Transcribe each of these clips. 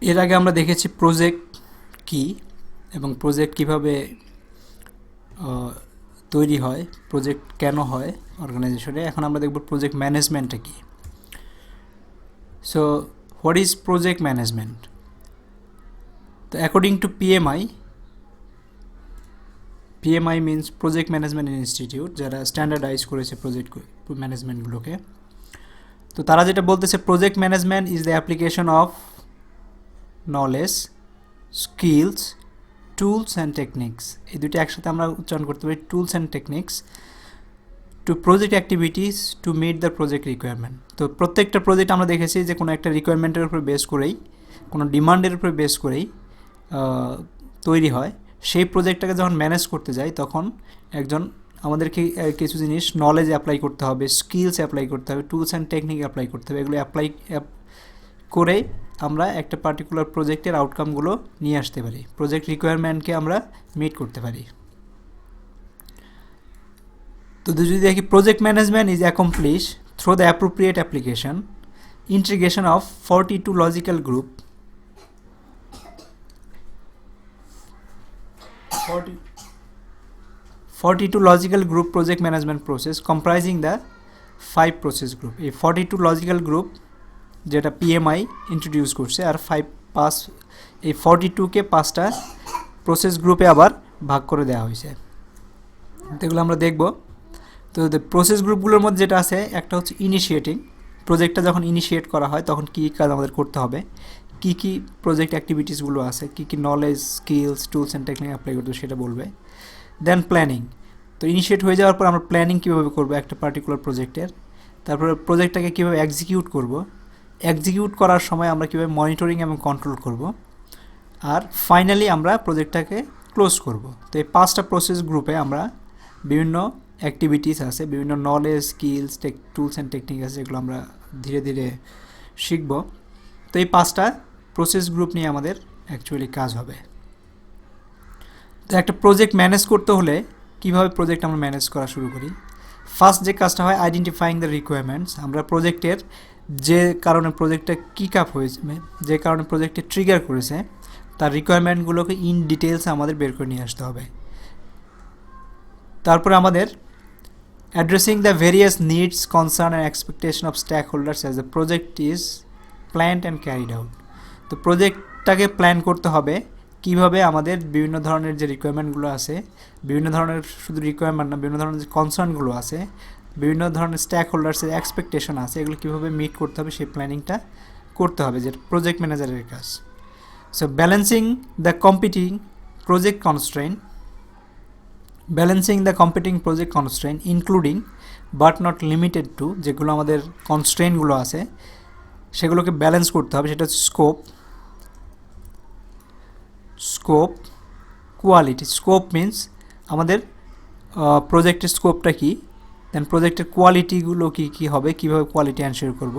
এর আগে আমরা দেখেছি প্রজেক্ট কি এবং প্রজেক্ট কিভাবে তৈরি হয়, প্রজেক্ট কেন হয় অর্গানাইজেশনে। এখন আমরা দেখব প্রজেক্ট ম্যানেজমেন্টটা কি। So what is project management? তো according to PMI means project management institute, যারা স্ট্যান্ডার্ডাইজ করেছে প্রজেক্ট ম্যানেজমেন্টগুলোকে। তো তারা যেটা বলতেছে, project management is the application of knowledge, skills, tools and techniques. এই দুটি একসাথে আমরা উচ্চারণ করতে পারি, tools and techniques, to project activities to meet the project requirement. তো প্রত্যেকটা প্রজেক্ট আমরা দেখেছি যে কোনো একটা রিকোয়ারমেন্টের উপর বেস করেই, কোনো ডিমান্ডের উপর বেস করেই তৈরি হয়। সেই প্রজেক্টটাকে যখন ম্যানেজ করতে যাই তখন আমাদেরকে কিছু জিনিস নলেজ অ্যাপ্লাই করতে হবে, স্কিলস অ্যাপ্লাই করতে হবে, টুলস অ্যান্ড টেকনিক অ্যাপ্লাই করতে হবে। এগুলো অ্যাপ্লাই করে আমরা একটা পার্টিকুলার প্রজেক্টের আউটকামগুলো নিয়ে আসতে পারি, প্রজেক্ট রিকোয়ারমেন্টকে আমরা মিট করতে পারি। তো যদি দেখি, project management is accomplish through the appropriate application, integration of 42 logical group, 42 logical group project management process comprising the 5 process group. এই 42 লজিক্যাল গ্রুপ যেটা পিএমআই ইন্ট্রোডিউস করছে, আর 42কে 5টা প্রসেস গ্রুপে আবার ভাগ করে দেওয়া হয়েছে। এগুলো আমরা দেখব। তো প্রসেস গ্রুপগুলোর মধ্যে যেটা আছে, একটা হচ্ছে ইনিশিয়েটিং। প্রজেক্টটা যখন ইনিশিয়েট করা হয় তখন কী কাজ আমাদের করতে হবে, কী কী প্রজেক্ট অ্যাক্টিভিটিসগুলো আছে, কী কী knowledge, skills, tools and technique apply করতে হবে সেটা বলবে। দেন প্ল্যানিং। তো ইনিশিয়েট হয়ে যাওয়ার পর আমরা প্ল্যানিং কীভাবে করবো একটা পার্টিকুলার প্রজেক্টের, তারপরে প্রজেক্টটাকে কীভাবে এক্সিকিউট করব, এক্সিকিউট করার সময় আমরা কীভাবে মনিটরিং এবং কন্ট্রোল করব, আর ফাইনালি আমরা প্রজেক্টটাকে ক্লোজ করব। তো এই 5টা প্রসেস গ্রুপে আমরা বিভিন্ন অ্যাক্টিভিটিস আছে, বিভিন্ন knowledge, skills, tools and technique আছে, যেগুলো আমরা ধীরে ধীরে শিখব। তো এই 5টা প্রসেস গ্রুপ নিয়ে আমাদের অ্যাকচুয়ালি কাজ হবে। তো একটা প্রজেক্ট ম্যানেজ করতে হলে কীভাবে প্রজেক্ট আমরা ম্যানেজ করা শুরু করি? ফার্স্ট যে কাজটা হয়, আইডেন্টিফাইং দ্য রিকোয়ারমেন্টস। আমরা প্রজেক্টের যে কারণে প্রজেক্টটা কিক আপ হয়েছে, যে কারণে প্রজেক্টে ট্রিগার করেছে, তার রিকোয়ারমেন্টগুলোকে ইন ডিটেলস আমাদের বের করে নিয়ে আসতে হবে। তারপরে আমাদের addressing the various needs, concern and expectation of stakeholders as the project is planned and carried out. তো প্রজেক্টটাকে প্ল্যান করতে হবে কীভাবে আমাদের বিভিন্ন ধরনের যে রিকোয়ারমেন্টগুলো আছে, বিভিন্ন ধরনের শুধু রিকোয়ারমেন্ট না, বিভিন্ন ধরনের যে কনসার্নগুলো আছে, বিভিন্ন ধরনের স্টেক হোল্ডার্সের এক্সপেকটেশন আছে, এগুলো কীভাবে মিট করতে হবে সেই প্ল্যানিংটা করতে হবে, যেটা প্রজেক্ট ম্যানেজারের কাজ। So balancing the competing project constrain, balancing the competing project constrain including but not limited to, যেগুলো আমাদের কনস্ট্রেইনগুলো আছে সেগুলোকে ব্যালেন্স করতে হবে। সেটা হচ্ছে স্কোপ, কোয়ালিটি। স্কোপ মিনস আমাদের প্রজেক্টের স্কোপটা কী, দেন প্রজেক্টের কোয়ালিটিগুলো কী কী হবে, কীভাবে কোয়ালিটি এনশিওর করব,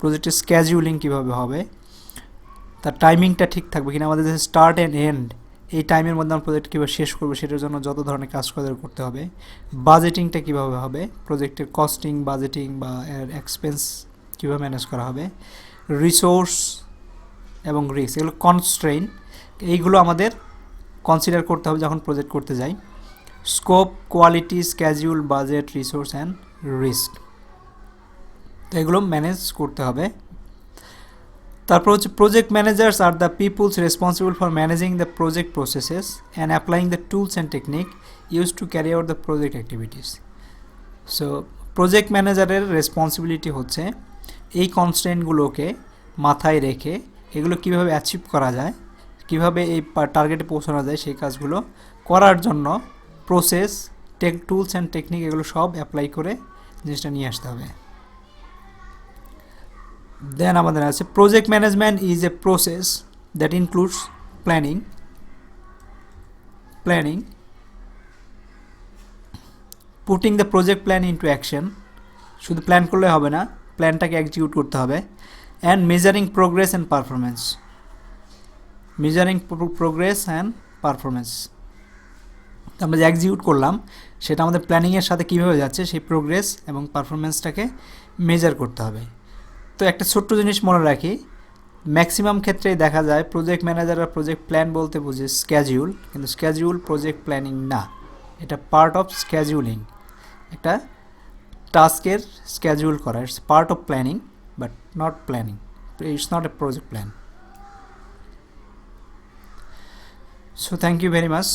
প্রজেক্টের স্ক্যাজুলিং কীভাবে হবে, তার টাইমিংটা ঠিক থাকবে কিনা, আমাদের যে স্টার্ট অ্যান্ড এন্ড এই টাইমের মধ্যে আমরা প্রজেক্ট কীভাবে শেষ করবো সেটার জন্য যত ধরনের কাজ করতে হবে। বাজেটিংটা কীভাবে হবে, প্রজেক্টের কস্টিং, বাজেটিং বা এক্সপেন্স কীভাবে ম্যানেজ করা হবে, রিসোর্স এবং রিস্ক, এগুলো কনস্ট্রেইন, এইগুলো আমাদের কনসিডার করতে হবে যখন প্রজেক্ট করতে যাই। Scope, quality, schedule, budget, resource and risk, তো এগুলো ম্যানেজ করতে হবে। তারপর হচ্ছে project managers are the peoples responsible for managing the project processes and applying the tools and technique use to carry out the project activities. So project ম্যানেজারের responsibility হচ্ছে এই কনস্ট্রেন্টগুলোকে মাথায় রেখে এগুলো কীভাবে অ্যাচিভ করা যায়, কীভাবে এই টার্গেটে পৌঁছানো যায়, সেই কাজগুলো করার জন্য প্রসেস, টুলস অ্যান্ড টেকনিক এগুলো সব অ্যাপ্লাই করে জিনিসটা নিয়ে আসতে হবে। দেন আমাদের আছে project management is a process that includes planning, putting the project plan into action. শুধু প্ল্যান করলে হবে না, প্ল্যানটাকে এক্সিকিউট করতে হবে। And measuring progress and performance, আমরা যে এক্সিকিউট করলাম সেটা আমাদের প্ল্যানিংয়ের সাথে কীভাবে যাচ্ছে সেই প্রোগ্রেস এবং পারফরমেন্সটাকে মেজার করতে হবে। তো একটা ছোট্ট জিনিস মনে রাখি, ম্যাক্সিমাম ক্ষেত্রেই দেখা যায় প্রজেক্ট ম্যানেজাররা প্রজেক্ট প্ল্যান বলতে বুঝে স্ক্যাজিউল, কিন্তু স্ক্যাজিউল প্রজেক্ট প্ল্যানিং না, এটা পার্ট অফ স্ক্যাজুলিং। একটা টাস্কের স্ক্যাজুল করা, it's part of planning but not planning, it's not a project plan. So thank you very much.